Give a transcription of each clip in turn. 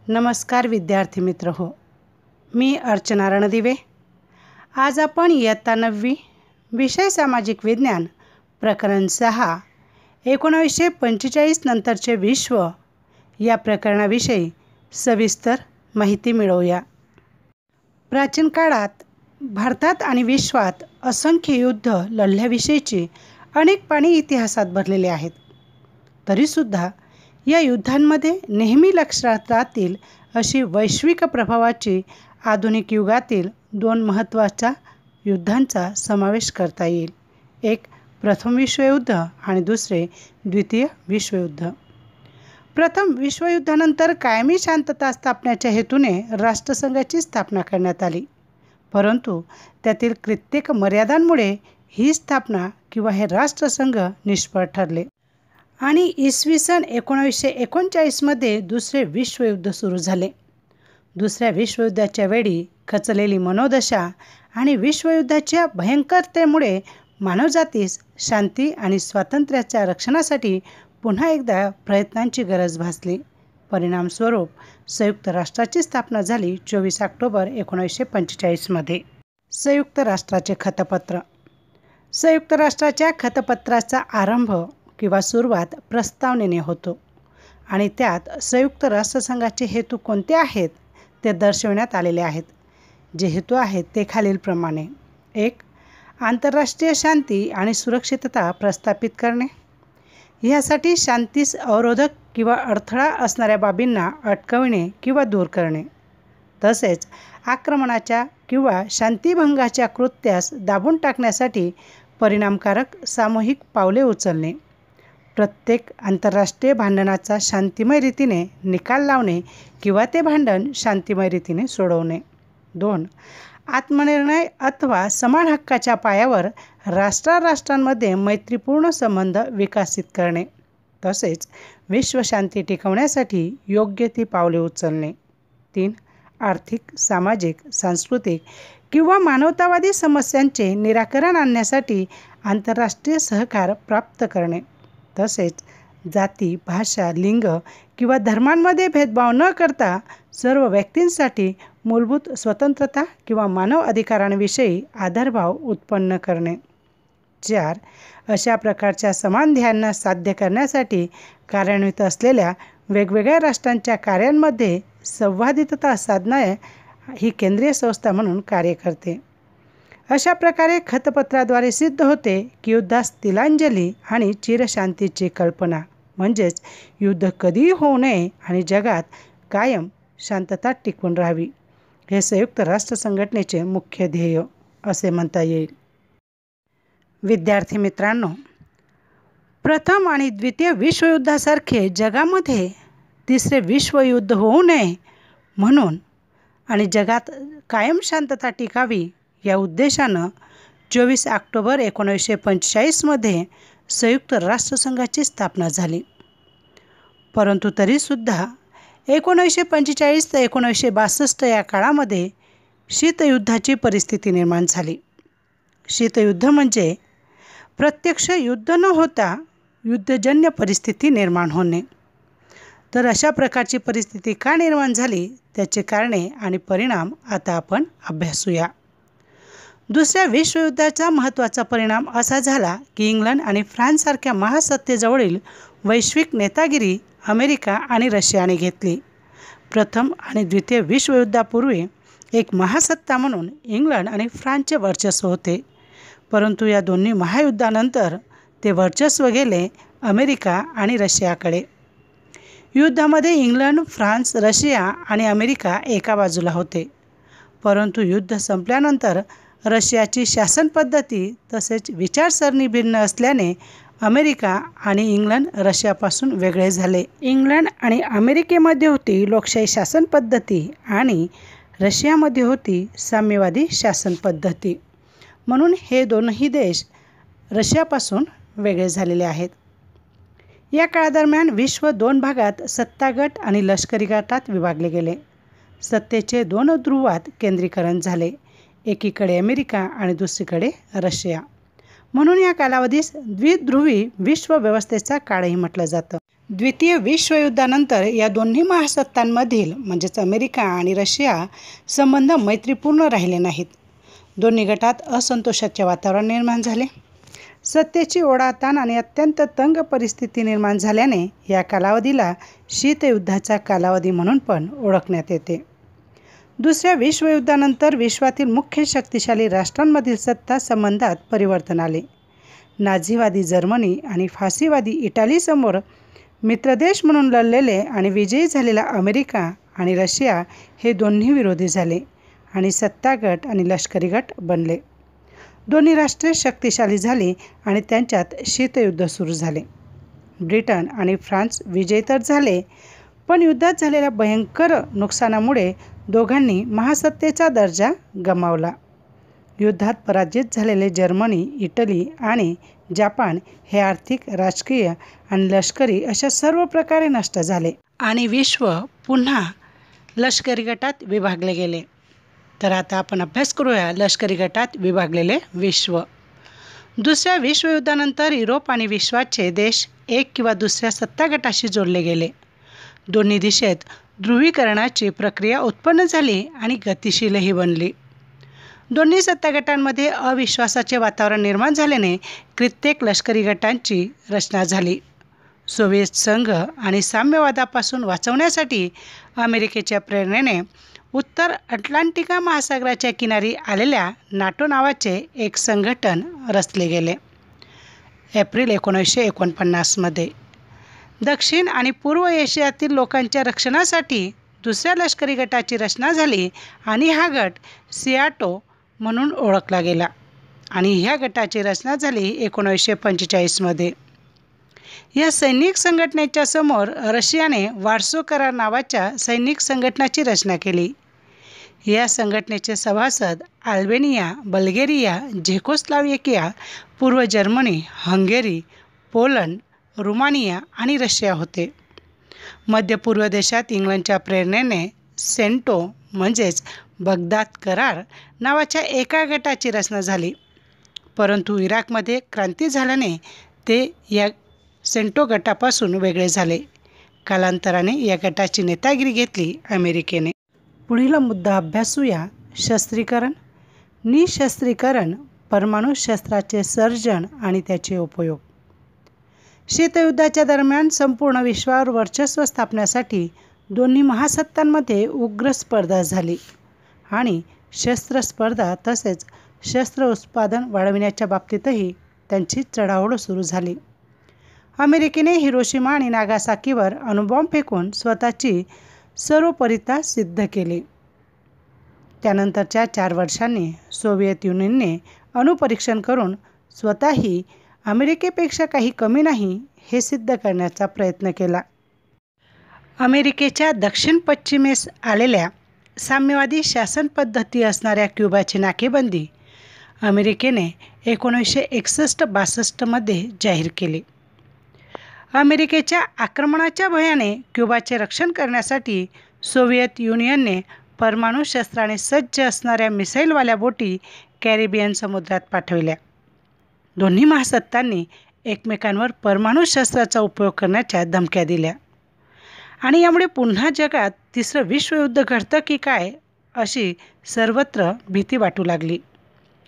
नमस्कार विद्यार्थी मित्र हो, मी अर्चना रणदिवे। आज आपण इयत्ता 9वी विषय सामाजिक विज्ञान प्रकरण 6 1945 नंतरचे विश्व या प्रकरणाविषयी सविस्तर माहिती मिळवूया। प्राचीन काळात भारतात आणि विश्वात असंख्य युद्ध लढल्याविषयीची अनेक पाने इतिहासात भरलेले आहेत। तरीसुद्धा या युद्धांमध्ये नेहमी लक्षात राहतील अशी वैश्विक प्रभावाची आधुनिक युगातील 2 महत्त्वाच्या युद्धांचा समावेश करता येईल। एक प्रथम विश्वयुद्ध आणि दुसरे द्वितीय विश्वयुद्ध। प्रथम विश्वयुद्धानंतर कायमी शांतता स्थापण्याच्या हेतूने राष्ट्रसंघाची स्थापना करण्यात आली, परंतु त्यातील कित्येक मर्यादांमुळे ही स्थापना किंवा हे राष्ट्रसंघ निष्फळ ठरले आणि इसवी सन 1939 मध्ये दुसरे विश्वयुद्ध सुरू झाले। दुसऱ्या विश्वयुद्धाच्या वेळी खचलेली मनोदशा आणि विश्वयुद्धाच्या भयंकरतेमुळे मानवजातीस शांती आणि स्वातंत्र्याच्या रक्षणासाठी पुन्हा एकदा प्रयत्नांची गरज भासली। परिणामस्वरूप संयुक्त राष्ट्राची स्थापना झाली 24 ऑक्टोबर 1945 मध्ये। संयुक्त राष्ट्राचे खतपत्र। संयुक्त राष्ट्राच्या खतपत्राचा आरंभ किंवा सुरुवात प्रस्तावनेने होतो आणि त्यात संयुक्त राष्ट्रसंघाचे हेतू कोणते आहेत ते दर्शविण्यात आलेले आहेत। जे हेतू आहेत ते खालीलप्रमाणे: 1. आंतरराष्ट्रीय शांती आणि सुरक्षितता प्रस्थापित करणे, यासाठी शांतीस अवरोधक किंवा अडथळा असणाऱ्या बाबींना अटकविणे किंवा दूर करणे, तसेच आक्रमणाच्या किंवा शांतिभंगाच्या कृत्यास दाबून टाकण्यासाठी परिणामकारक सामूहिक पावले उचलणे, प्रत्येक आंतरराष्ट्रीय भांडणाचा शांतिमय रीतीने निकाल लावणे किंवा ते भांडण शांतिमय रीतीने सोडवणे। 2. आत्मनिर्णय अथवा समान हक्काच्या पायावर राष्ट्रांमध्ये मैत्रीपूर्ण संबंध विकसित करणे, तसेच विश्वशांती टिकवण्यासाठी योग्य ती पावले उचलणे। 3. आर्थिक, सामाजिक, सांस्कृतिक किंवा मानवतावादी समस्यांचे निराकरण आणण्यासाठी आंतरराष्ट्रीय सहकार प्राप्त करणे, तसेच जाती, भाषा, लिंग किंवा धर्मांमध्ये भेदभाव न करता सर्व व्यक्तींसाठी मूलभूत स्वतंत्रता किंवा मानव अधिकारांविषयी आदरभाव उत्पन्न करणे। 4. अशा प्रकारच्या समान ध्येयांना साध्य करण्यासाठी कार्यान्वित असलेल्या वेगवेगळ्या राष्ट्रांच्या कार्यांमध्ये संवादितता साधणे ही केंद्रीय संस्था म्हणून कार्य करते। अशा प्रकारे खतपत्राद्वारे सिद्ध होते की युद्धास तिलांजली आणि चिरशांतीची कल्पना म्हणजेच युद्ध कधीही होऊ नये आणि जगात कायम शांतता टिकून राहावी, हे संयुक्त राष्ट्र संघटनेचे मुख्य ध्येय असे म्हणता येईल। विद्यार्थी मित्रांनो, प्रथम आणि द्वितीय विश्वयुद्धासारखे जगामध्ये तिसरे विश्वयुद्ध होऊ नये म्हणून आणि जगात कायम शांतता टिकावी या उद्देशानं 24 ऑक्टोबर 1945 मध्ये संयुक्त राष्ट्रसंघाची स्थापना झाली। परंतु तरीसुद्धा 1945 ते 1962 या काळामध्ये शीतयुद्धाची परिस्थिती निर्माण झाली। शीतयुद्ध म्हणजे प्रत्यक्ष युद्ध न होता युद्धजन्य परिस्थिती निर्माण होणे। तर अशा प्रकारची परिस्थिती का निर्माण झाली त्याचे कारणे आणि परिणाम आता आपण अभ्यासूया। दुसऱ्या विश्वयुद्धाचा महत्त्वाचा परिणाम असा झाला की इंग्लंड आणि फ्रान्ससारख्या महासत्तेजवळील वैश्विक नेतागिरी अमेरिका आणि रशियाने घेतली। प्रथम आणि द्वितीय विश्वयुद्धापूर्वी एक महासत्ता म्हणून इंग्लंड आणि फ्रान्सचे वर्चस्व होते, परंतु या दोन्ही महायुद्धानंतर ते वर्चस्व गेले अमेरिका आणि रशियाकडे। युद्धामध्ये इंग्लंड, फ्रान्स, रशिया आणि अमेरिका एका बाजूला होते, परंतु युद्ध संपल्यानंतर रशियाची शासन पद्धती तसेच विचारसरणी भिन्न असल्याने अमेरिका आणि इंग्लंड रशियापासून वेगळे झाले। इंग्लंड आणि अमेरिकेमध्ये होती लोकशाही शासन पद्धती आणि रशियामध्ये होती साम्यवादी शासन पद्धती, म्हणून हे दोनही देश रशियापासून वेगळे झालेले आहेत। या काळादरम्यान विश्व 2 भागात सत्तागट आणि लष्करी गटात विभागले गेले। सत्तेचे 2 ध्रुवात केंद्रीकरण झाले, एकीकडे अमेरिका आणि दुसरीकडे रशिया। म्हणून या कालावधीस द्विध्रुवी विश्वव्यवस्थेचा काळही म्हटलं जातं. द्वितीय विश्वयुद्धानंतर या दोन्ही महासत्तांमधील म्हणजेच अमेरिका आणि रशिया संबंध मैत्रीपूर्ण राहिले नाहीत. दोन्ही गटात असंतोषाचे वातावरण निर्माण झाले. सत्तेची ओढाताण आणि अत्यंत तंग परिस्थिती निर्माण झाल्याने या कालावधीला शीतयुद्धाचा कालावधी म्हणून पण ओळखण्यात येते. दुसऱ्या विश्वयुद्धानंतर विश्वातील मुख्य शक्तिशाली राष्ट्रांमधील सत्ता संबंधात परिवर्तन आले. नाझीवादी जर्मनी आणि फाशीवादी इटालीसमोर मित्रदेश म्हणून लढलेले आणि विजयी झालेला अमेरिका आणि रशिया हे दोन्ही विरोधी झाले आणि सत्ता गट आणि लष्करी गट बनले. दोन्ही राष्ट्रे शक्तिशाली झाली आणि त्यांच्यात शीतयुद्ध सुरू झाले. ब्रिटन आणि फ्रान्स विजयी तर झाले, पण युद्धात झालेल्या भयंकर नुकसानामुळे दोघांनी महासत्तेचा दर्जा गमावला. युद्धात पराजित झालेले जर्मनी, इटली आणि जापान हे आर्थिक, राजकीय आणि लष्करी अशा सर्व प्रकारे नष्ट झाले आणि विश्व पुन्हा लष्करी गटात विभागले गेले. तर आता आपण अभ्यास करूया लष्करी गटात विभागलेले विश्व. दुसऱ्या विश्वयुद्धानंतर युरोप आणि विश्वाचे देश एक किंवा दुसऱ्या सत्ता गटाशी जोडले गेले. दोन्ही दिशेत ध्रुवीकरणाची प्रक्रिया उत्पन्न झाली आणि गतिशीलही बनली. दोन्ही सत्ता गटांमध्ये अविश्वासाचे वातावरण निर्माण झाल्याने कित्येक लष्करी गटांची रचना झाली. सोव्हिएत संघ आणि साम्यवादापासून वाचवण्यासाठी अमेरिकेच्या प्रेरणेने उत्तर अटलांटिका महासागराच्या किनारी आलेल्या नाटो नावाचे एक संघटन रचले गेले. एप्रिल 1949मध्ये दक्षिण आणि पूर्व एशियातील लोकांच्या रक्षणासाठी दुसऱ्या लष्करी गटाची रचना झाली आणि हा गट सियाटो म्हणून ओळखला गेला आणि ह्या गटाची रचना झाली 1945मध्ये. या सैनिक संघटनेच्या समोर रशियाने वार्सो करार नावाच्या सैनिक संघटनाची रचना केली. या संघटनेचे सभासद अल्बेनिया, बल्गेरिया, झेकोस्लोवाकिया, पूर्व जर्मनी, हंगेरी, पोलंड, रुमानिया आणि रशिया होते. मध्य पूर्व देशात इंग्लंडच्या प्रेरणेने सेंटो म्हणजेच बगदाद करार नावाच्या एका गटाची रचना झाली, परंतु इराकमध्ये क्रांती झाल्याने ते या सेंटो गटापासून वेगळे झाले. कालांतराने या गटाची नेतागिरी घेतली अमेरिकेने. पुढील मुद्दा अभ्यासूया. शस्त्रीकरण, निशस्त्रीकरण, परमाणु शस्त्राचे सर्जन आणि त्याचे उपयोग. शीतयुद्धाच्या दरम्यान संपूर्ण विश्वावर वर्चस्व स्थापण्यासाठी दोन्ही महासत्तांमध्ये उग्र स्पर्धा झाली आणि शस्त्रस्पर्धा तसेच शस्त्र उत्पादन वाढविण्याच्या बाबतीतही त्यांची चढाओढ सुरू झाली. अमेरिकेने हिरोशिमा आणि नागासाकीवर अणुबॉम्ब फेकून स्वतःची सर्वोपरीता सिद्ध केली. त्यानंतरच्या 4 वर्षांनी सोव्हिएत युनियनने अणुपरीक्षण करून स्वतःही अमेरिकेपेक्षा काही कमी नाही हे सिद्ध करण्याचा प्रयत्न केला. अमेरिकेच्या दक्षिण पश्चिमेस आलेल्या साम्यवादी शासन पद्धती असणाऱ्या क्युबाची नाकेबंदी अमेरिकेने 1961-62मध्ये जाहीर केली. अमेरिकेच्या आक्रमणाच्या भयाने क्युबाचे रक्षण करण्यासाठी सोव्हिएत युनियनने परमाणु शस्त्राने सज्ज असणाऱ्या मिसाईलवाल्या बोटी कॅरिबियन समुद्रात पाठविल्या. दोन्ही महासत्तांनी एकमेकांवर परमाणु शस्त्राचा उपयोग करण्याच्या धमक्या दिल्या आणि यामुळे पुन्हा जगात तिसरं विश्वयुद्ध घडतं की काय अशी सर्वत्र भीती वाटू लागली.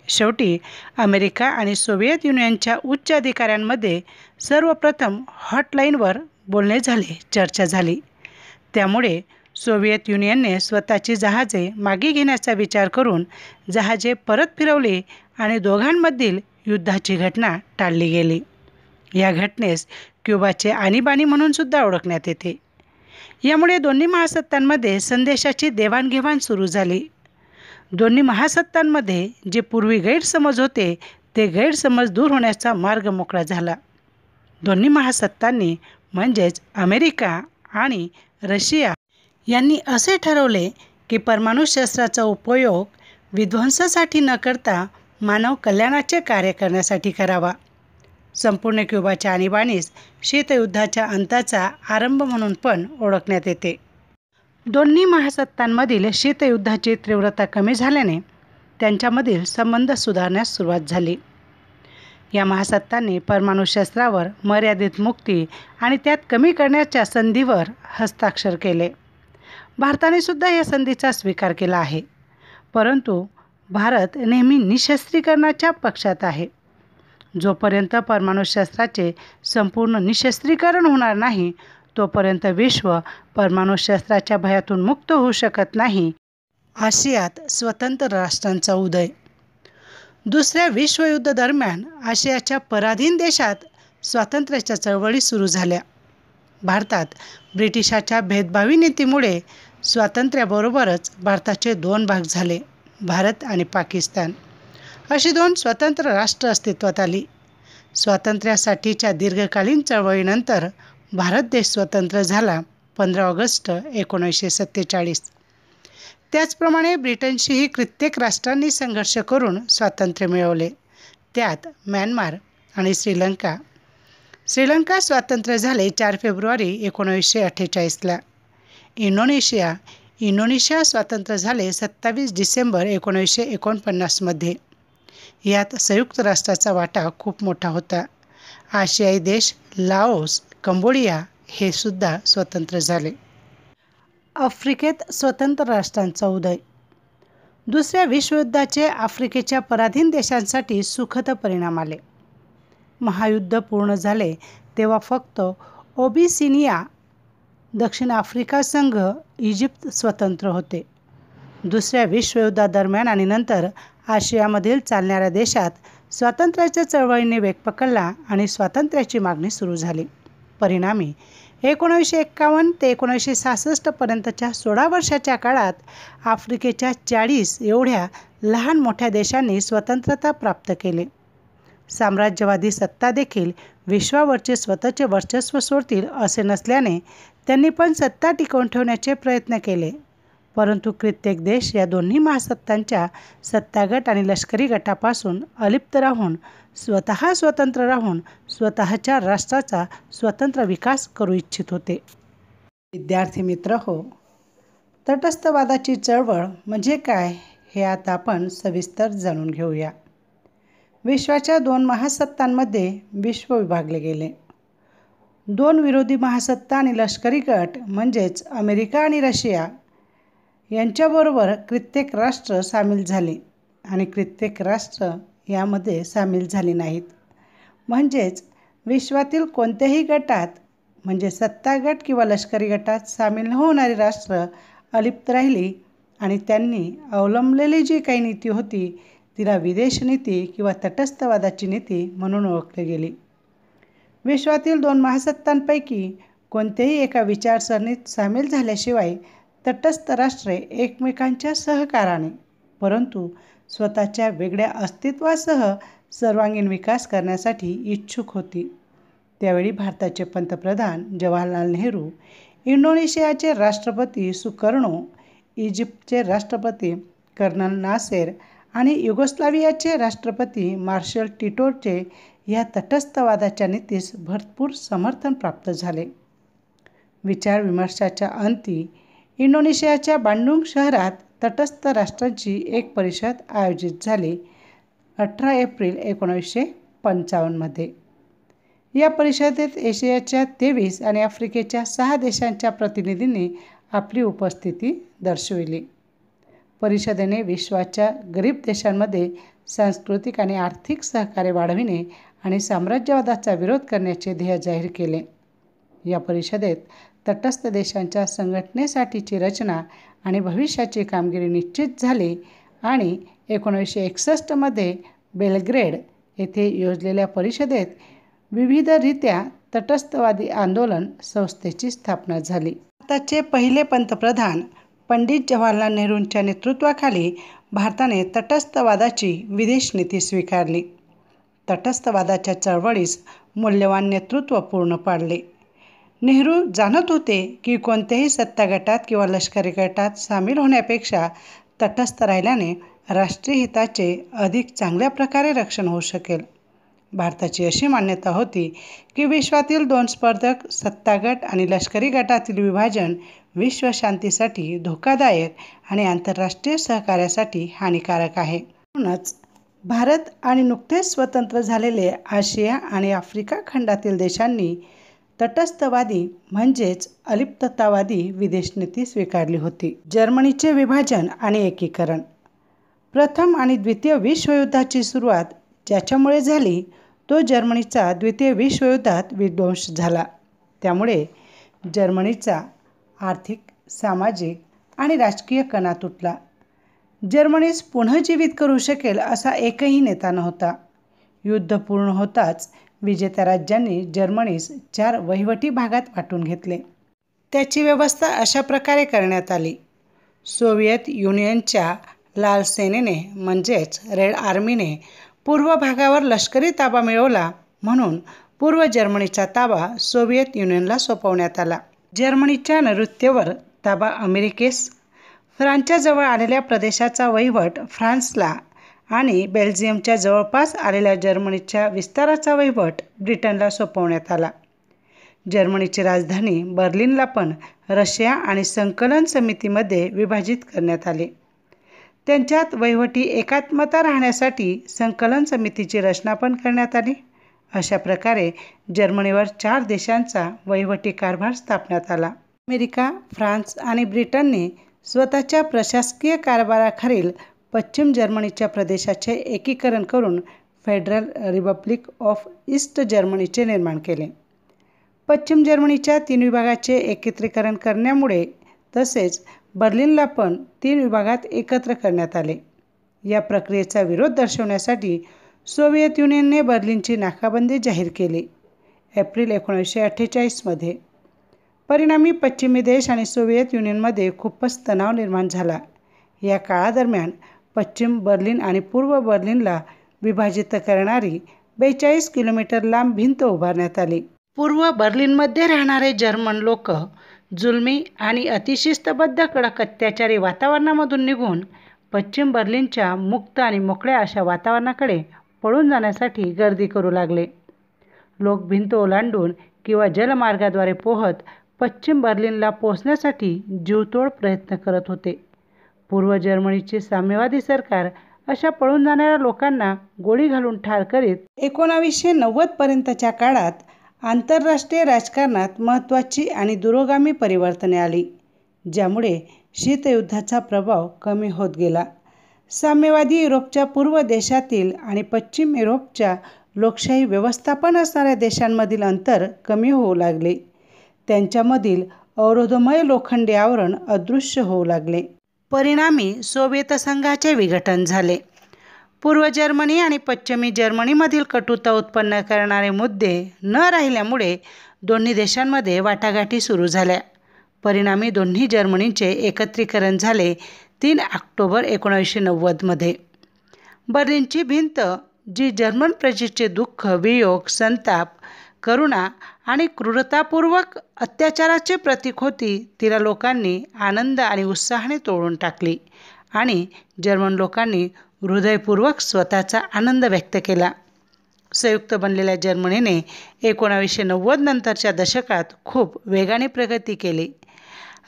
शेवटी अमेरिका आणि सोव्हिएत युनियनच्या उच्च अधिकाऱ्यांमध्ये सर्वप्रथम हॉटलाईनवर बोलणे झाले, चर्चा झाली. त्यामुळे सोव्हिएत युनियनने स्वतःची जहाजे मागे घेण्याचा विचार करून जहाजे परत फिरवली आणि दोघांमधील युद्धाची घटना टाळली गेली. या घटनेस क्युबाचे आणीबाणी म्हणून सुद्धा ओळखण्यात येते. यामुळे दोन्ही महासत्तांमध्ये संदेशाची देवाणघेवाण सुरू झाली. दोन्ही महासत्तांमध्ये जे पूर्वी गैरसमज होते ते गैरसमज दूर होण्याचा मार्ग मोकळा झाला. दोन्ही महासत्तांनी म्हणजेच अमेरिका आणि रशिया यांनी असे ठरवले की परमाणु शस्त्राचा उपयोग विध्वंसासाठी न करता मानव कल्याणाचे कार्य करण्यासाठी करावा. संपूर्ण क्युबाच्या आणीबाणीस शीतयुद्धाच्या अंताचा आरंभ म्हणून पण ओळखण्यात येते. दोन्ही महासत्तांमधील शीतयुद्धाची तीव्रता कमी झाल्याने त्यांच्यामधील संबंध सुधारण्यास सुरुवात झाली. या महासत्तांनी परमाणू शस्त्रावर मर्यादित मुक्ती आणि त्यात कमी करण्याच्या संधीवर हस्ताक्षर केले. भारताने सुद्धा या संधीचा स्वीकार केला आहे, परंतु भारत नेहमी निशस्त्रीकरणाच्या पक्षात आहे. जोपर्यंत परमाणू शस्त्राचे संपूर्ण निशस्त्रीकरण होणार नाही, तोपर्यंत विश्व परमाणू शस्त्राच्या भयातून मुक्त होऊ शकत नाही. आशियात स्वतंत्र राष्ट्रांचा उदय. दुसऱ्या विश्वयुद्ध दरम्यान आशियाच्या पराधीन देशात स्वातंत्र्याच्या चळवळी सुरू झाल्या. भारतात ब्रिटिशाच्या भेदभावी नीतीमुळे स्वातंत्र्याबरोबरच भारताचे 2 भाग झाले. भारत आणि पाकिस्तान अशी 2 स्वतंत्र राष्ट्र अस्तित्वात आली. स्वातंत्र्यासाठीच्या दीर्घकालीन चळवळीनंतर भारत देश स्वतंत्र झाला 15 ऑगस्ट 1947. त्याचप्रमाणे ब्रिटनशीही कित्येक राष्ट्रांनी संघर्ष करून स्वातंत्र्य मिळवले, त्यात म्यानमार आणि श्रीलंका. श्रीलंका स्वातंत्र्य झाले 4 फेब्रुवारी 1948ला. इंडोनेशिया स्वातंत्र्य झाले 27 डिसेंबर 1949मध्ये. यात संयुक्त राष्ट्राचा वाटा खूप मोठा होता. आशियाई देश लाओस, कंबोडिया हे सुद्धा स्वतंत्र झाले. आफ्रिकेत स्वतंत्र राष्ट्रांचा उदय. दुसऱ्या विश्वयुद्धाचे आफ्रिकेच्या पराधीन देशांसाठी सुखद परिणाम आले. महायुद्ध पूर्ण झाले तेव्हा फक्त ओबिसिनिया, दक्षिण आफ्रिका संघ, इजिप्त स्वतंत्र होते. दुसऱ्या विश्वयुद्धादरम्यान आणि नंतर आशियामधील चालणाऱ्या देशात स्वातंत्र्याच्या चळवळीने वेग पकडला आणि स्वातंत्र्याची मागणी सुरू झाली. परिणामी 1951 ते 1966 पर्यंतच्या 16 वर्षाच्या काळात आफ्रिकेच्या 40 एवढ्या लहान मोठ्या देशांनी स्वतंत्रता प्राप्त केली. साम्राज्यवादी सत्ता देखील विश्वावरचे स्वतःचे वर्चस्व सोडतील असे नसल्याने त्यांनी पण सत्ता टिकवून ठेवण्याचे प्रयत्न केले. परंतु कित्येक देश या दोन्ही महासत्तांच्या सत्तागट आणि लष्करी गटापासून अलिप्त राहून स्वतंत्र राहून स्वतःच्या राष्ट्राचा स्वतंत्र विकास करू इच्छित होते. विद्यार्थी मित्र हो, तटस्थवादाची चळवळ म्हणजे काय हे आता आपण सविस्तर जाणून घेऊया. विश्वाच्या 2 महासत्तांमध्ये विश्व विभागले गेले. 2 विरोधी महासत्ता आणि लष्करी गट म्हणजेच अमेरिका आणि रशिया यांच्याबरोबर कित्येक राष्ट्र सामील झाली आणि कित्येक राष्ट्र यामध्ये सामील झाली नाहीत. म्हणजेच विश्वातील कोणत्याही गटात म्हणजे सत्ता गट किंवा लष्करी गटात सामील न होणारी राष्ट्र अलिप्त राहिली आणि त्यांनी अवलंबलेली जी काही नीती होती तिला विदेश नीती किंवा तटस्थवादाची नीती म्हणून ओळखली गेली. विश्वातील 2 महासत्तांपैकी कोणत्याही एका विचारसरणीत सामील झाल्याशिवाय तटस्थ राष्ट्रे एकमेकांच्या सहकाराने परंतु स्वतःच्या वेगळ्या अस्तित्वासह सर्वांगीण विकास करण्यासाठी इच्छुक होती. त्यावेळी भारताचे पंतप्रधान जवाहरलाल नेहरू, इंडोनेशियाचे राष्ट्रपती सुकर्णो, इजिप्तचे राष्ट्रपती कर्नल नासेर आणि युगोस्लावियाचे राष्ट्रपती मार्शल टिटोचे या तटस्थवादाच्या नीतीस भरपूर समर्थन प्राप्त झाले. विचारविमर्शाच्या अंती इंडोनेशियाच्या बांडुंग शहरात तटस्थ राष्ट्रांची एक परिषद आयोजित झाली 18 एप्रिल 1955मध्ये. या परिषदेत एशियाच्या 23 आणि आफ्रिकेच्या 6 देशांच्या प्रतिनिधींनी आपली उपस्थिती दर्शविली. परिषदेने विश्वाच्या गरीब देशांमध्ये सांस्कृतिक आणि आर्थिक सहकार्य वाढविणे आणि साम्राज्यवादाचा विरोध करण्याचे ध्येय जाहीर केले. या परिषदेत तटस्थ देशांच्या संघटनेसाठीची रचना आणि भविष्याची कामगिरी निश्चित झाली आणि 1961मध्ये बेलग्रेड येथे योजलेल्या परिषदेत विविधरित्या तटस्थवादी आंदोलन संस्थेची स्थापना झाली. भारताचे पहिले पंतप्रधान पंडित जवाहरलाल नेहरूंच्या नेतृत्वाखाली भारताने तटस्थवादाची विदेश नीती स्वीकारली. तटस्थवादाच्या चळवळीस मूल्यवान नेतृत्व पूर्ण पाडले. नेहरू जाणत होते की कोणत्याही सत्ता गटात किंवा लष्करी गटात सामील होण्यापेक्षा तटस्थ राहिल्याने राष्ट्रीय हिताचे अधिक चांगल्या प्रकारे रक्षण होऊ शकेल. भारताची अशी मान्यता होती की विश्वातील 2 स्पर्धक सत्तागट आणि लष्करी गटातील विभाजन विश्वशांतीसाठी धोकादायक आणि आंतरराष्ट्रीय सहकार्यासाठी हानिकारक आहे. म्हणूनच भारत आणि नुकतेच स्वतंत्र झालेले आशिया आणि आफ्रिका खंडातील देशांनी तटस्थवादी म्हणजेच अलिप्ततावादी विदेश नीती स्वीकारली होती. जर्मनीचे विभाजन आणि एकीकरण. प्रथम आणि द्वितीय विश्वयुद्धाची सुरुवात ज्याच्यामुळे झाली तो जर्मनीचा द्वितीय विश्वयुद्धात विध्वंस झाला. त्यामुळे जर्मनीचा आर्थिक, सामाजिक आणि राजकीय कणा तुटला. जर्मनीस पुनर्जीवित करू शकेल असा एकही नेता नव्हता. युद्ध पूर्ण होताच विजेत्या राज्यांनी जर्मनीस 4 वहिवटी भागात वाटून घेतले. त्याची व्यवस्था अशा प्रकारे करण्यात आली. सोव्हिएत युनियनच्या लाल सेनेने म्हणजेच रेड आर्मीने पूर्व भागावर लष्करी ताबा मिळवला म्हणून पूर्व जर्मनीचा ताबा सोव्हिएत युनियनला सोपवण्यात आला. जर्मनीच्या नैऋत्येवर ताबा अमेरिकेस, फ्रान्सच्या जवळ आलेल्या प्रदेशाचा वहिवट फ्रान्सला आणि बेल्जियमच्या जवळपास आलेल्या जर्मनीच्या विस्ताराचा वहिवट ब्रिटनला सोपवण्यात आला. जर्मनीची राजधानी बर्लिनला पण रशिया आणि संकलन समितीमध्ये विभाजित करण्यात आले. त्यांच्यात वहिवटी एकात्मता राहण्यासाठी संकलन समितीची रचना पण करण्यात आली. अशा प्रकारे जर्मनीवर 4 देशांचा वहिवटी कारभार स्थापण्यात आला. अमेरिका, फ्रान्स आणि ब्रिटनने स्वतःच्या प्रशासकीय कारभाराखालील पश्चिम जर्मनीच्या प्रदेशाचे एकीकरण करून फेडरल रिपब्लिक ऑफ ईस्ट जर्मनीचे निर्माण केले. पश्चिम जर्मनीच्या 3 विभागाचे एकत्रीकरण करण्यामुळे तसेच बर्लिनला पण 3 विभागात एकत्र करण्यात आले. या प्रक्रियेचा विरोध दर्शवण्यासाठी सोव्हिएत युनियनने बर्लिनची नाकाबंदी जाहीर केली एप्रिल 1948 मध्ये. परिणामी पश्चिमी देश आणि सोव्हिएत युनियनमध्ये खूपच तणाव निर्माण झाला. या काळादरम्यान पश्चिम बर्लिन आणि पूर्व बर्लिनला विभाजित करणारी 42 किलोमीटर लांब भिंत उभारण्यात आली. पूर्व बर्लिनमध्ये राहणारे जर्मन लोक जुलमी आणि अतिशिस्तबद्ध कडक अत्याचारी वातावरणामधून निघून पश्चिम बर्लिनच्या मुक्त आणि मोकळ्या अशा वातावरणाकडे पळून जाण्यासाठी गर्दी करू लागले. लोक भिंत ओलांडून किंवा जलमार्गाद्वारे पोहत पश्चिम बर्लिनला पोहोचण्यासाठी जीवतोड प्रयत्न करत होते. पूर्व जर्मनीचे साम्यवादी सरकार अशा पळून जाणाऱ्या लोकांना गोळी घालून ठार करीत 1990 पर्यंतच्या काळात आंतरराष्ट्रीय राजकारणात महत्त्वाची आणि दुरोगामी परिवर्तने आली, ज्यामुळे शीतयुद्धाचा प्रभाव कमी होत गेला. साम्यवादी युरोपच्या पूर्व देशातील आणि पश्चिम युरोपच्या लोकशाही व्यवस्थापन असणाऱ्या देशांमधील अंतर कमी होऊ लागले. त्यांच्यामधील अवरोधमय लोखंडी आवरण अदृश्य होऊ लागले. परिणामी सोव्हिएत संघाचे विघटन झाले. पूर्व जर्मनी आणि पश्चिमी जर्मनीमधील कटुता उत्पन्न करणारे मुद्दे न राहिल्यामुळे दोन्ही देशांमध्ये वाटाघाटी सुरू झाल्या. परिणामी दोन्ही जर्मनीचे एकत्रीकरण झाले 3 ऑक्टोबर 1990 मध्ये. बर्लिनची भिंत जी जर्मन प्रजेचे दुःख, वियोग, संताप, करुणा आणि क्रूरतापूर्वक अत्याचाराचे प्रतीक होती, तिला लोकांनी आनंद आणि उत्साहाने तोडून टाकली आणि जर्मन लोकांनी हृदयपूर्वक स्वतःचा आनंद व्यक्त केला. संयुक्त बनलेल्या जर्मनीने 1990 नंतरच्या दशकात खूप वेगाने प्रगती केली.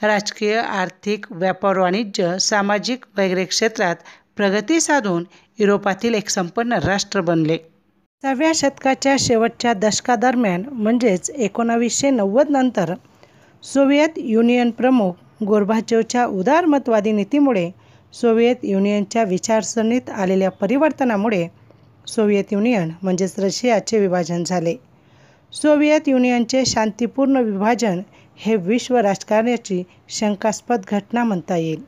राजकीय, आर्थिक, व्यापार, वाणिज्य, सामाजिक वगैरे क्षेत्रात प्रगती साधून युरोपातील एक संपन्न राष्ट्र बनले. 6व्या शतकाच्या शेवटच्या दशकादरम्यान म्हणजेच 1990 नंतर सोव्हिएत युनियन प्रमुख गोर्बाचोवच्या उदारमतवादी नीतीमुळे सोव्हिएत युनियनच्या विचारसरणीत आलेल्या परिवर्तनामुळे सोव्हिएत युनियन म्हणजेच रशियाचे विभाजन झाले. सोव्हिएत युनियनचे शांतिपूर्ण विभाजन हे विश्व राजकारणाची शंकास्पद घटना म्हणता येईल.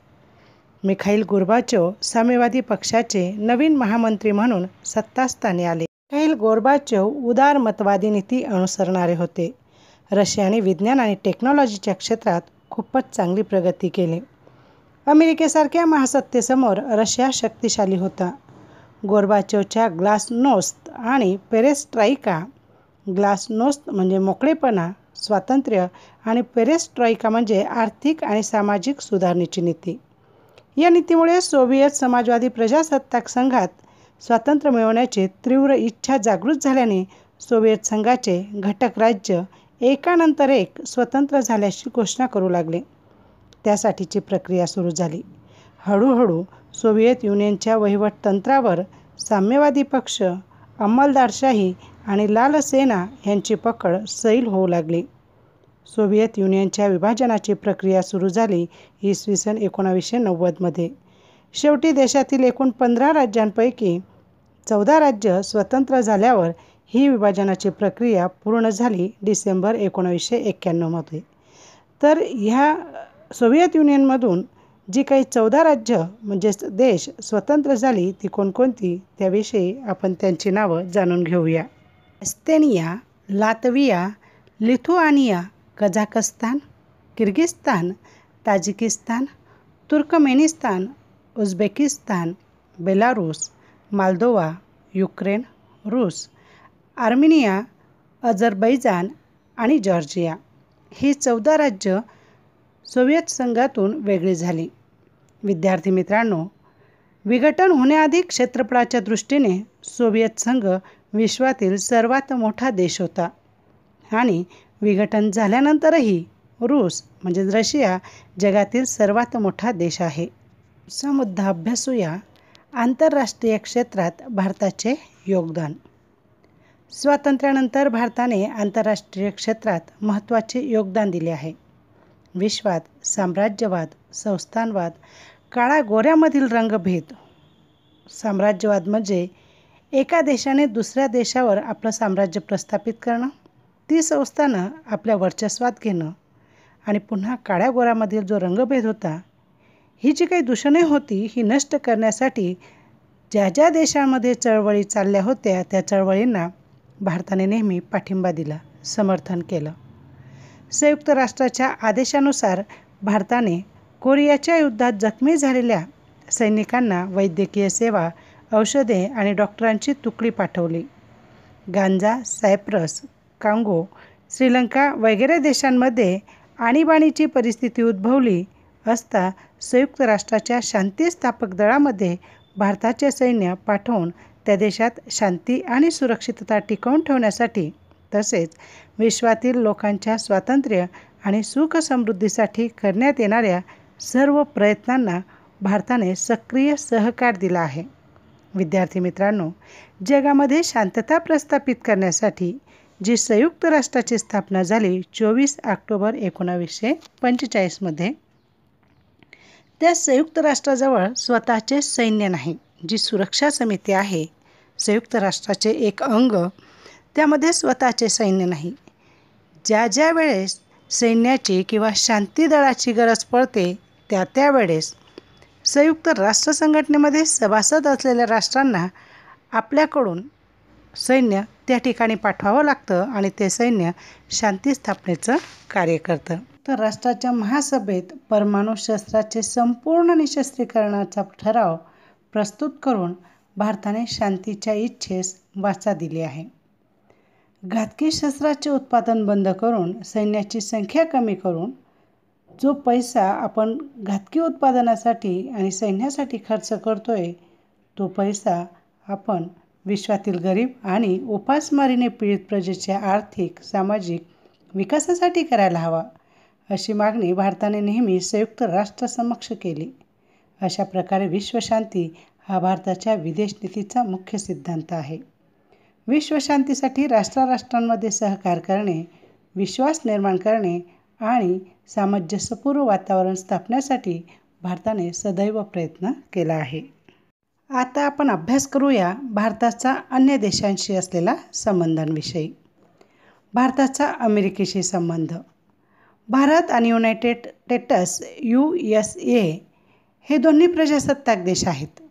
मिखाईल गोर्बाचोव साम्यवादी पक्षाचे नवीन महामंत्री म्हणून सत्तास्थानी आले. मिखाईल गोर्बाचोव उदारमतवादी नीती अनुसरणारे होते. रशियाने विज्ञान आणि टेक्नॉलॉजीच्या क्षेत्रात खूपच चांगली प्रगती केली. अमेरिकेसारख्या महासत्तेसमोर रशिया शक्तिशाली होता. गोर्बाचोवच्या ग्लासनोस्त आणि पेरेस्ट्राईका, ग्लासनोस्त म्हणजे मोकळेपणा, स्वातंत्र्य आणि पेरेस्ट्राईका म्हणजे आर्थिक आणि सामाजिक सुधारणेची नीती. या नीतीमुळे सोव्हिएत समाजवादी प्रजासत्ताक संघात स्वातंत्र्य मिळवण्याची तीव्र इच्छा जागृत झाल्याने सोव्हिएत संघाचे घटक राज्य एकानंतर एक स्वतंत्र झाल्याची घोषणा करू लागले. त्यासाठीची प्रक्रिया सुरू झाली. हळूहळू सोव्हिएत युनियनच्या वहिवट तंत्रावर साम्यवादी पक्ष, अंमलदारशाही आणि लाल सेना यांची पकड सैल होऊ लागली. सोव्हिएत युनियनच्या विभाजनाची प्रक्रिया सुरू झाली इसवी 1990मध्ये. शेवटी देशातील एकूण 15 राज्यांपैकी 14 राज्य स्वतंत्र झाल्यावर ही विभाजनाची प्रक्रिया पूर्ण झाली डिसेंबर 1991मध्ये. तर ह्या सोव्हिएत युनियनमधून जी काही 14 राज्य म्हणजेच देश स्वतंत्र झाली ती कोणकोणती त्याविषयी आपण त्यांची नावं जाणून घेऊया. Estonia, Latvia, Lithuania, Kazakhstan, Kyrgyzstan, Tajikistan, Turkmenistan, Uzbekistan, Belarus, Moldova, Ukraine, रूस, आर्मेनिया, अझरबैजान आणि जॉर्जिया ही 14 राज्य सोव्हिएत संघातून वेगळी झाली. विद्यार्थी मित्रांनो, विघटन होण्याआधी क्षेत्रफळाच्या दृष्टीने सोव्हिएत संघ विश्वातील सर्वात मोठा देश होता आणि विघटन झाल्यानंतरही रूस म्हणजे रशिया जगातील सर्वात मोठा देश आहे. हा मुद्दा अभ्यासूया. आंतरराष्ट्रीय क्षेत्रात भारताचे योगदान. स्वातंत्र्यानंतर भारताने आंतरराष्ट्रीय क्षेत्रात महत्त्वाचे योगदान दिले आहे. विश्वात साम्राज्यवाद, संस्थानवाद, काळा गोऱ्यामधील रंगभेद. साम्राज्यवाद म्हणजे एका देशाने दुसऱ्या देशावर आपलं साम्राज्य प्रस्थापित करणं, ती संस्थानं आपल्या वर्चस्वात घेणं आणि पुन्हा काळ्या गोऱ्यामधील जो रंगभेद होता, ही जी काही दूषणे होती ही नष्ट करण्यासाठी ज्या ज्या देशांमध्ये चळवळी चालल्या होत्या त्या चळवळींना भारताने नेहमी पाठिंबा दिला, समर्थन केलं. संयुक्त राष्ट्राच्या आदेशानुसार भारताने कोरियाच्या युद्धात जखमी झालेल्या सैनिकांना वैद्यकीय सेवा, औषधे आणि डॉक्टरांची तुकडी पाठवली. गांजा, सायप्रस, कांगो, श्रीलंका वगैरे देशांमध्ये आणीबाणीची परिस्थिती उद्भवली असता संयुक्त राष्ट्राच्या शांती स्थापक दलामध्ये भारताचे सैन्य पाठवून त्या देशात शांती आणि सुरक्षितता टिकवून ठेवण्यासाठी तसेच विश्वातील लोकांच्या स्वातंत्र्य आणि सुख समृद्धीसाठी करण्यात येणाऱ्या सर्व प्रयत्नांना भारताने सक्रिय सहकार दिला आहे. विद्यार्थी मित्रांनो, जगामध्ये शांतता प्रस्थापित करण्यासाठी जी संयुक्त राष्ट्राची स्थापना झाली 24 ऑक्टोबर 1945मध्ये, त्या संयुक्त राष्ट्राजवळ स्वतःचे सैन्य नाही. जी सुरक्षा समिती आहे संयुक्त राष्ट्राचे एक अंग, त्यामध्ये स्वतःचे सैन्य नाही. ज्या ज्या वेळेस सैन्याची किंवा शांती दलाची गरज पडते त्या त्यावेळेस संयुक्त राष्ट्र संघटनेमध्ये सभासद असलेल्या राष्ट्रांना आपल्याकडून सैन्य त्या ठिकाणी पाठवावं लागतं आणि ते सैन्य शांती स्थापनेचं कार्य करतं. तर राष्ट्राच्या महासभेत परमाणु शस्त्राचे संपूर्ण निःशस्त्रीकरणाचा ठराव प्रस्तुत करून भारताने शांतीच्या इच्छेस वाचा दिली आहे. घातकी शस्त्राचे उत्पादन बंद करून सैन्याची संख्या कमी करून जो पैसा आपण घातकी उत्पादनासाठी आणि सैन्यासाठी खर्च करतोय तो पैसा आपण विश्वातील गरीब आणि उपासमारीने पीडित प्रजेच्या आर्थिक, सामाजिक विकासासाठी करायला हवा, अशी मागणी भारताने नेहमी संयुक्त राष्ट्रासमक्ष केली. अशा प्रकारे विश्वशांती हा भारताच्या विदेश नीतीचा मुख्य सिद्धांत आहे. विश्वशांतीसाठी राष्ट्रांमध्ये सहकार करणे, विश्वास निर्माण करणे आणि सामंजस्यपूर्ण वातावरण स्थापण्यासाठी भारताने सदैव प्रयत्न केला आहे. आता आपण अभ्यास करूया भारताचा अन्य देशांशी असलेला संबंधांविषयी. भारताचा अमेरिकेशी संबंध. भारत आणि युनायटेड स्टेट्स USA हे दोन्ही प्रजासत्ताक देश आहेत.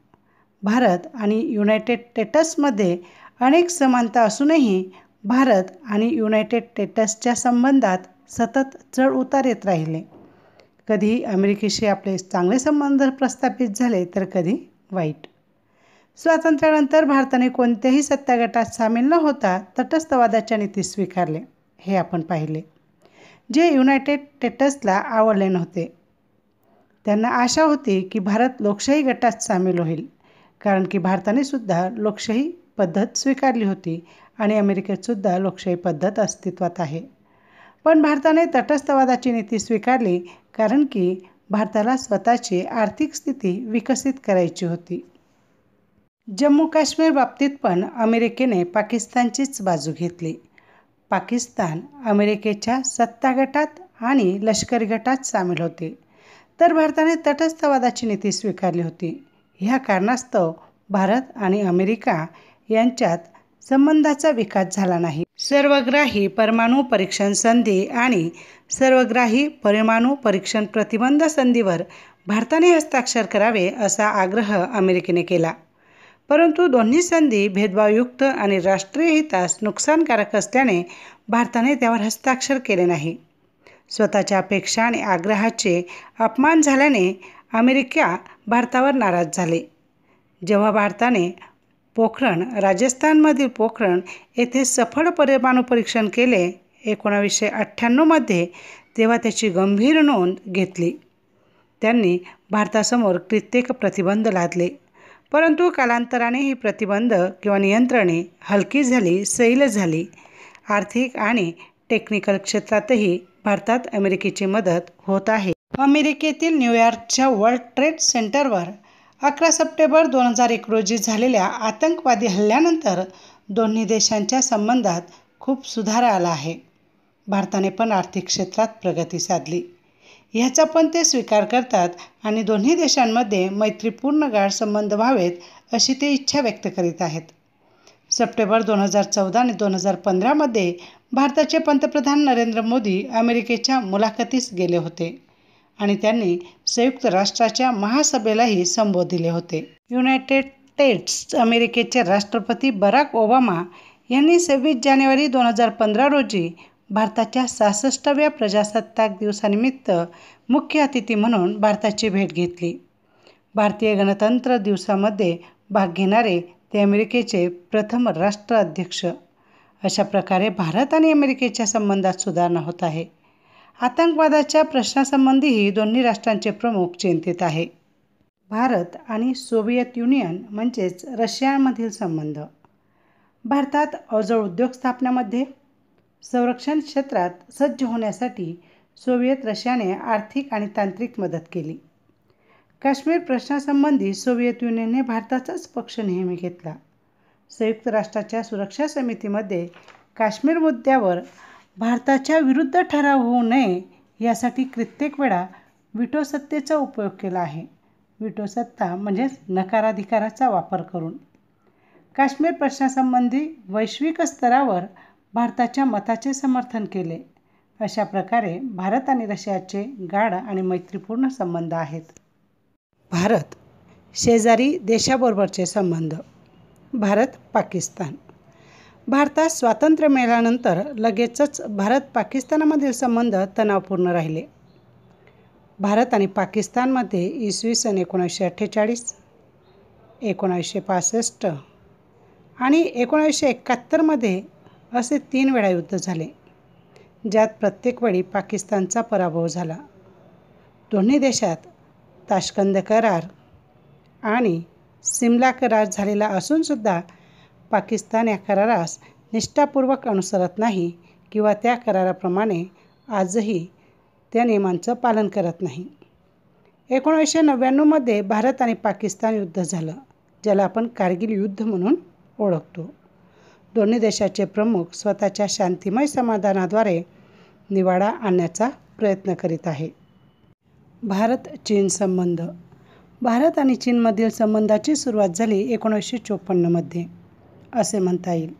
भारत आणि युनायटेड स्टेट्समध्ये अनेक समानता असूनही भारत आणि युनायटेड स्टेट्सच्या संबंधात सतत चढ उतार येत राहिले. कधी अमेरिकेशी आपले चांगले संबंध प्रस्थापित झाले तर कधी वाईट. स्वातंत्र्यानंतर भारताने कोणत्याही सत्तागटात सामील न होता तटस्थवादाच्या नीती स्वीकारले हे आपण पाहिले, जे युनायटेड स्टेट्सला आवडले नव्हते. त्यांना आशा होती की भारत लोकशाही गटात सामील होईल, कारण की भारताने सुद्धा लोकशाही पद्धत स्वीकारली होती आणि अमेरिकेत सुद्धा लोकशाही पद्धत अस्तित्वात आहे. पण भारताने तटस्थवादाची नीती स्वीकारली कारण की भारताला स्वतःची आर्थिक स्थिती विकसित करायची होती. जम्मू काश्मीर बाबतीत पण अमेरिकेने पाकिस्तानचीच बाजू घेतली. पाकिस्तान अमेरिकेच्या सत्ता गटात आणि लष्करी गटात सामील होते, तर भारताने तटस्थवादाची नीती स्वीकारली होती. ह्या कारणास्तव भारत आणि अमेरिका यांच्यात संबंधाचा विकास झाला नाही. सर्वग्राही परमाणु परीक्षण संधी आणि सर्वग्राही परमाणु परीक्षण प्रतिबंध संधीवर भारताने हस्ताक्षर करावे असा आग्रह अमेरिकेने केला. परंतु दोन्ही संधी भेदभावयुक्त आणि राष्ट्रीय हितास नुकसानकारक असल्याने भारताने त्यावर हस्ताक्षर केले नाही. स्वतःच्या अपेक्षा आणि आग्रहाचे अपमान झाल्याने अमेरिका भारतावर नाराज झाले. जेव्हा भारताने पोखरण राजस्थानमधील पोखरण येथे सफळ परमाणु परीक्षण केले 1998मध्ये, तेव्हा त्याची गंभीर नोंद घेतली. त्यांनी भारतासमोर कित्येक प्रतिबंध लादले, परंतु कालांतराने ही प्रतिबंध किंवा नियंत्रणे हलकी झाली, सैल झाली. आर्थिक आणि टेक्निकल क्षेत्रातही भारतात अमेरिकेची मदत होत आहे. अमेरिकेतील न्यूयॉर्कच्या वर्ल्ड ट्रेड सेंटरवर 11 सप्टेंबर 2001 रोजी झालेल्या आतंकवादी हल्ल्यानंतर दोन्ही देशांच्या संबंधात खूप सुधार आला आहे. भारताने पण आर्थिक क्षेत्रात प्रगती साधली, ह्याचा पण ते स्वीकार करतात आणि दोन्ही देशांमध्ये मैत्रीपूर्ण गाढ संबंध व्हावेत अशी ते इच्छा व्यक्त करीत आहेत. सप्टेंबर 2014 आणि 2015मध्ये भारताचे पंतप्रधान नरेंद्र मोदी अमेरिकेच्या मुलाखतीस गेले होते आणि त्यांनी संयुक्त राष्ट्राच्या महासभेलाही संबोधिले होते. युनायटेड स्टेट्स अमेरिकेचे राष्ट्रपती बराक ओबामा यांनी 26 जानेवारी 2015 रोजी भारताच्या 66व्या प्रजासत्ताक दिवसानिमित्त मुख्य अतिथी म्हणून भारताची भेट घेतली. भारतीय गणतंत्र दिवसामध्ये भाग घेणारे ते अमेरिकेचे प्रथम राष्ट्राध्यक्ष. अशा प्रकारे भारत आणि अमेरिकेच्या संबंधात सुधारणा होत आहे. आतंकवादाच्या प्रश्नासंबंधीही दोन्ही राष्ट्रांचे प्रमुख चिंतित आहे. भारत आणि सोव्हिएत युनियन म्हणजेच रशियामधील संबंध. भारतात अवजड उद्योग स्थापण्यामध्ये संरक्षण क्षेत्रात सज्ज होण्यासाठी सोव्हिएत रशियाने आर्थिक आणि तांत्रिक मदत केली. काश्मीर प्रश्नासंबंधी सोव्हिएत युनियनने भारताचाच पक्ष नेहमी घेतला. संयुक्त राष्ट्राच्या सुरक्षा समितीमध्ये काश्मीर मुद्द्यावर भारताच्या विरुद्ध ठराव होऊ नये यासाठी कित्येक वेळा व्हीटो सत्तेचा उपयोग केला आहे. व्हीटो सत्ता म्हणजेच नकाराधिकाराचा वापर करून काश्मीर प्रश्नासंबंधी वैश्विक स्तरावर भारताच्या मताचे समर्थन केले. अशा प्रकारे भारत आणि रशियाचे गाढ आणि मैत्रीपूर्ण संबंध आहेत. भारत शेजारी देशाबरोबरचे संबंध. भारत पाकिस्तान. भारतात स्वातंत्र्य मिळाल्यानंतर लगेचच भारत पाकिस्तानामधील संबंध तणावपूर्ण राहिले. भारत आणि पाकिस्तानमध्ये इसवी सन 1948, 1965 आणि 1971मध्ये असे 3 वेळा युद्ध झाले, ज्यात प्रत्येक वेळी पाकिस्तानचा पराभव झाला. दोन्ही देशात ताशकंद करार आणि सिमला करार झालेला असूनसुद्धा पाकिस्तान या करारास निष्ठापूर्वक अनुसरत नाही किंवा त्या कराराप्रमाणे आजही त्या नियमांचं पालन करत नाही. 1999मध्ये भारत आणि पाकिस्तान युद्ध झालं, ज्याला आपण कारगिल युद्ध म्हणून ओळखतो. दोन्ही देशाचे प्रमुख स्वतःच्या शांतिमय समाधानाद्वारे निवाडा आणण्याचा प्रयत्न करीत आहे. भारत-चीन संबंध. भारत आणि चीनमधील संबंधाची सुरुवात झाली 1954मध्ये असे म्हणता येईल.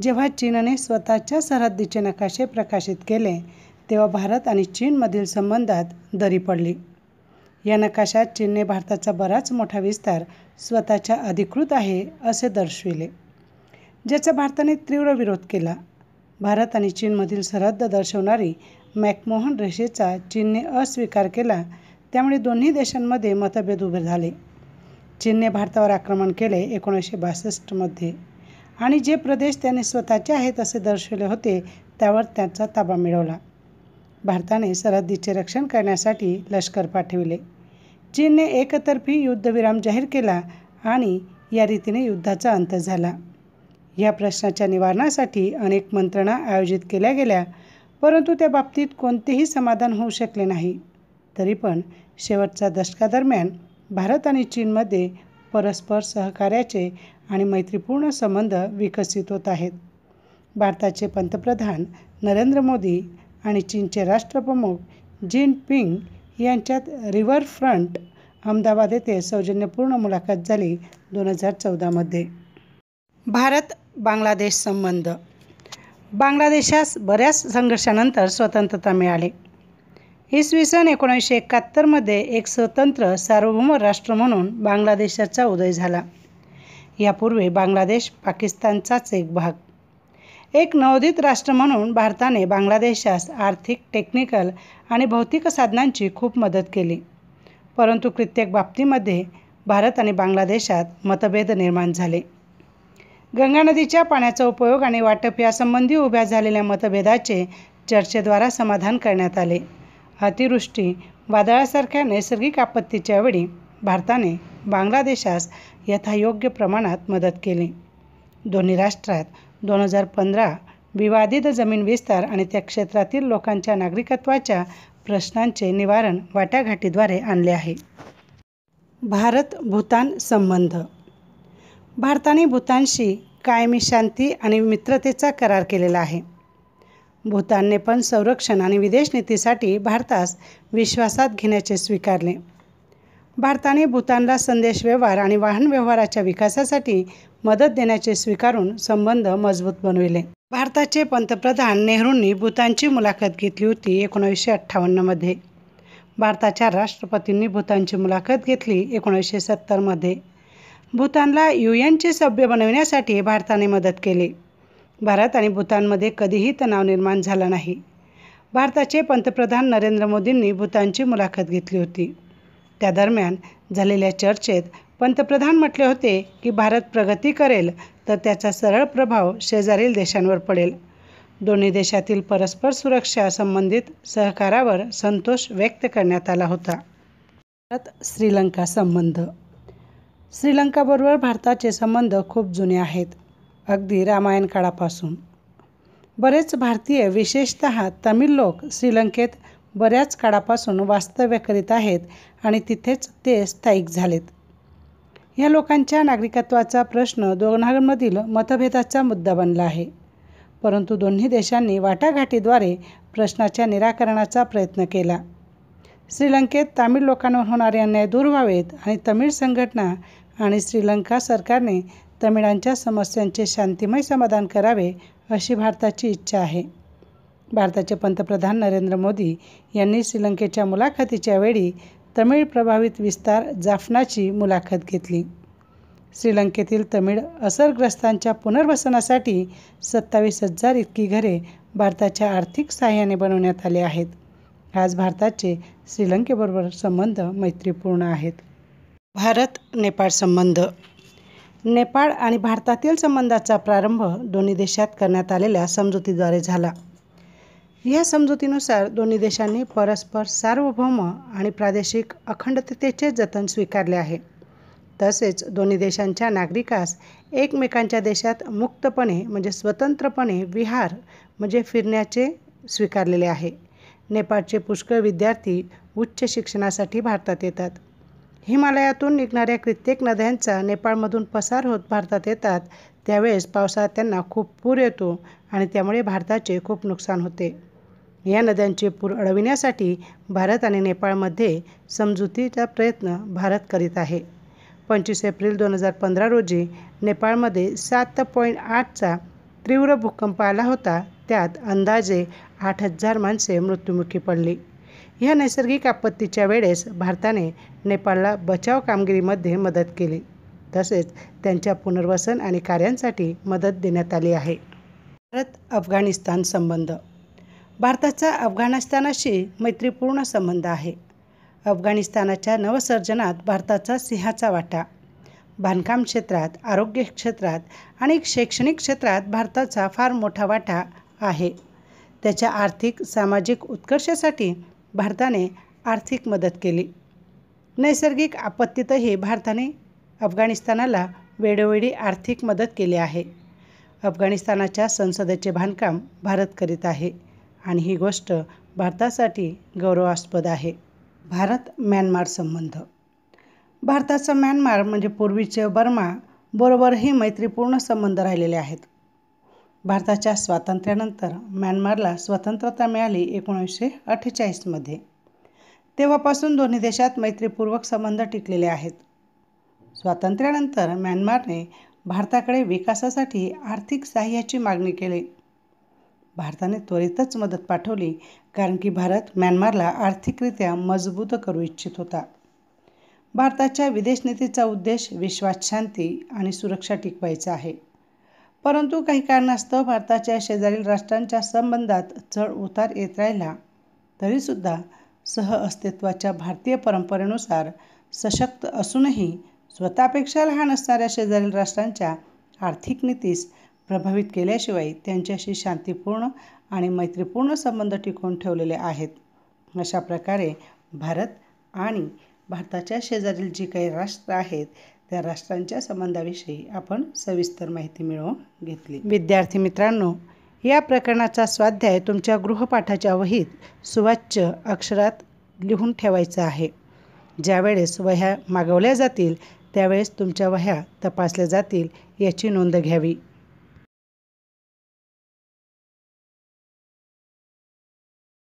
जेव्हा चीनने स्वतःच्या सरहद्दीचे नकाशे प्रकाशित केले तेव्हा भारत आणि चीनमधील संबंधात दरी पडली. या नकाशात चीनने भारताचा बराच मोठा विस्तार स्वतःच्या अधिकृत आहे असे दर्शविले, ज्याचा भारताने तीव्र विरोध केला. भारत आणि चीनमधील सरहद्द दर्शवणारी मॅकमोहन रेषेचा चीनने अस्वीकार केला, त्यामुळे दोन्ही देशांमध्ये मतभेद उभे झाले. चीनने भारतावर आक्रमण केले 1962मध्ये आणि जे प्रदेश त्याने स्वतःचे आहेत असे दर्शविले होते त्यावर त्याचा ताबा मिळवला. भारताने सरहद्दीचे रक्षण करण्यासाठी लष्कर पाठविले. चीनने एकतर्फी युद्धविराम जाहीर केला आणि या रीतीने युद्धाचा अंत झाला. या प्रश्नाच्या निवारणासाठी अनेक मंत्रणा आयोजित केल्या गेल्या, परंतु त्या बाबतीत कोणतेही समाधान होऊ शकले नाही. तरी पण शेवटच्या दशकादरम्यान भारत आणि चीनमध्ये परस्पर सहकार्याचे आणि मैत्रीपूर्ण संबंध विकसित होत आहेत. भारताचे पंतप्रधान नरेंद्र मोदी आणि चीनचे राष्ट्रप्रमुख जिनपिंग यांच्यात रिव्हरफ्रंट अहमदाबाद येथे सौजन्यपूर्ण मुलाखत झाली 2014 भारत बांगलादेश संबंध. बांगलादेशास बऱ्याच संघर्षानंतर स्वतंत्रता मिळाली. इसवी सन 1971 एक स्वतंत्र सार्वभौम राष्ट्र म्हणून बांगलादेशाचा उदय झाला. यापूर्वी बांगलादेश पाकिस्तानचाच एक भाग. एक नवोदित राष्ट्र म्हणून भारताने बांगलादेशास आर्थिक, टेक्निकल आणि भौतिक साधनांची खूप मदत केली. परंतु कित्येक बाबतीमध्ये भारत आणि बांगलादेशात मतभेद निर्माण झाले. गंगा नदीच्या पाण्याचा उपयोग आणि वाटप यासंबंधी उभ्या झालेल्या मतभेदाचे चर्चेद्वारा समाधान करण्यात आले. अतिवृष्टी, वादळासारख्या नैसर्गिक आपत्तीच्या वेळी भारताने बांगलादेशास यथायोग्य प्रमाणात मदत केली. दोन्ही राष्ट्रात 2015 विवादित जमीन विस्तार आणि त्या क्षेत्रातील लोकांच्या नागरिकत्वाच्या प्रश्नांचे निवारण वाटाघाटीद्वारे आणले आहे. भारत-भूतान संबंध. भारताने भूतानशी कायमी शांती आणि मित्रतेचा करार केलेला आहे. भूतानने पण संरक्षण आणि विदेश नीतीसाठी भारतास विश्वासात घेण्याचे स्वीकारले. भारताने भूतानला संदेश व्यवहार आणि वाहन व्यवहाराच्या विकासासाठी मदत देण्याचे स्वीकारून संबंध मजबूत बनविले. भारताचे पंतप्रधान नेहरूंनी भूतानची मुलाखत घेतली होती 1958 भारताच्या राष्ट्रपतींनी भूतानची मुलाखत घेतली 1970 भूतानला UN सभ्य बनविण्यासाठी भारताने मदत केली. भारत आणि भूतानमध्ये कधीही तणाव निर्माण झाला नाही. भारताचे पंतप्रधान नरेंद्र मोदींनी भूतानची मुलाखत घेतली होती. त्या दरम्यान झालेल्या चर्चेत पंतप्रधान म्हटले होते की भारत प्रगती करेल तर त्याचा सरळ प्रभाव शेजारील देशांवर पडेल. दोन्ही देशातील परस्पर सुरक्षा संबंधित सहकारावर संतोष व्यक्त करण्यात आला होता. भारत-श्रीलंका संबंध. श्रीलंकाबरोबर भारताचे संबंध खूप जुने आहेत, अगदी रामायण काळापासून. बरेच भारतीय, विशेषतः तमिळ लोक श्रीलंकेत बऱ्याच काळापासून वास्तव्य करीत आहेत आणि तिथेच ते स्थायिक झालेत. या लोकांच्या नागरिकत्वाचा प्रश्न दोघांमधील मतभेदाचा मुद्दा बनला आहे. परंतु दोन्ही देशांनी वाटाघाटीद्वारे प्रश्नाच्या निराकरणाचा प्रयत्न केला. श्रीलंकेत तामिळ लोकांवर होणारे अन्याय दूर व्हावेत आणि तमिळ संघटना आणि श्रीलंका सरकारने तमिळांच्या समस्यांचे शांतिमय समाधान करावे अशी भारताची इच्छा आहे. भारताचे पंतप्रधान नरेंद्र मोदी यांनी श्रीलंकेच्या मुलाखतीच्या वेळी तमिळ प्रभावित विस्तार जाफनाची मुलाखत घेतली. श्रीलंकेतील तमिळ असरग्रस्तांच्या पुनर्वसनासाठी 27,000 इतकी घरे भारताच्या आर्थिक सहाय्याने बनवण्यात आली आहेत. आज भारताचे श्रीलंकेबरोबर संबंध मैत्रीपूर्ण आहेत. भारत-नेपाळ संबंध. नेपाळ आणि भारतातील संबंधाचा प्रारंभ दोन्ही देशात करण्यात आलेल्या समजुतीद्वारे झाला. या समजुतीनुसार दोन्ही देशांनी परस्पर सार्वभौम आणि प्रादेशिक अखंडतेचे जतन स्वीकारले आहे. तसेच दोन्ही देशांच्या नागरिकास एकमेकांच्या देशात मुक्तपणे म्हणजे स्वतंत्रपणे विहार म्हणजे फिरण्याचे स्वीकारलेले आहे. नेपाळचे पुष्कळ विद्यार्थी उच्च शिक्षणासाठी भारतात येतात. हिमालयातून निघणाऱ्या कित्येक नद्यांचा नेपाळमधून पसार होत भारतात येतात. त्यावेळेस पावसाळ्यात त्यांना खूप पूर येतो आणि त्यामुळे भारताचे खूप नुकसान होते. या नद्यांचे पूर अडविण्यासाठी भारत आणि नेपाळमध्ये समजुतीचा प्रयत्न भारत करीत आहे. 25 एप्रिल 2015 रोजी नेपाळमध्ये 7.8चा तीव्र भूकंप आला होता. त्यात अंदाजे 8,000 माणसे मृत्युमुखी पडली. ह्या नैसर्गिक आपत्तीच्या वेळेस भारताने नेपाळला बचाव कामगिरीमध्ये मदत केली. तसेच त्यांच्या पुनर्वसन आणि कार्यांसाठी मदत देण्यात आली आहे. भारत-अफगाणिस्तान संबंध. भारताचा अफगाणिस्तानाशी मैत्रीपूर्ण संबंध आहे. अफगाणिस्तानाच्या नवसर्जनात भारताचा सिंहाचा वाटा. बांधकाम क्षेत्रात, आरोग्य क्षेत्रात आणि शैक्षणिक क्षेत्रात भारताचा फार मोठा वाटा आहे. त्याच्या आर्थिक सामाजिक उत्कर्षासाठी भारताने आर्थिक मदत केली. नैसर्गिक आपत्तीतही भारताने अफगाणिस्तानाला वेळोवेळी आर्थिक मदत केली आहे. अफगाणिस्तानाच्या संसदेचे बांधकाम भारत करीत आहे आणि ही गोष्ट भारतासाठी गौरवास्पद आहे. भारत-म्यानमार संबंध. भारताचा म्यानमार म्हणजे पूर्वीचे बर्मा बरोबरही मैत्रीपूर्ण संबंध राहिलेले आहेत. भारताच्या स्वातंत्र्यानंतर म्यानमारला स्वतंत्रता मिळाली 1948मध्ये. तेव्हापासून दोन्ही देशात मैत्रीपूर्वक संबंध टिकलेले आहेत. स्वातंत्र्यानंतर म्यानमारने भारताकडे विकासासाठी आर्थिक सहाय्याची मागणी केली. भारताने त्वरितच मदत पाठवली, कारण की भारत म्यानमारला आर्थिकरित्या मजबूत करू इच्छित होता. भारताच्या विदेश नीतीचा उद्देश विश्वात शांती आणि सुरक्षा टिकवायचा आहे. परंतु काही कारणास्तव भारताच्या शेजारील राष्ट्रांच्या संबंधात चढ उतार येत राहिला, तरीसुद्धा सहअस्तित्वाच्या भारतीय परंपरेनुसार सशक्त असूनही स्वतःपेक्षा लहान असणाऱ्या शेजारील राष्ट्रांच्या आर्थिक नीतीस प्रभावित केल्याशिवाय त्यांच्याशी शांतीपूर्ण आणि मैत्रीपूर्ण संबंध टिकवून ठेवलेले आहेत. अशा प्रकारे भारत आणि भारताच्या शेजारील जी काही राष्ट्र आहेत त्या राष्ट्रांच्या संबंधाविषयी आपण सविस्तर माहिती मिळवून घेतली. विद्यार्थी मित्रांनो, या प्रकरणाचा स्वाध्याय तुमच्या गृहपाठाच्या वहीत सुवाच्य अक्षरात लिहून ठेवायचा आहे. ज्यावेळेस वह्या मागवल्या जातील त्यावेळेस तुमच्या वह्या तपासल्या जातील याची नोंद घ्यावी.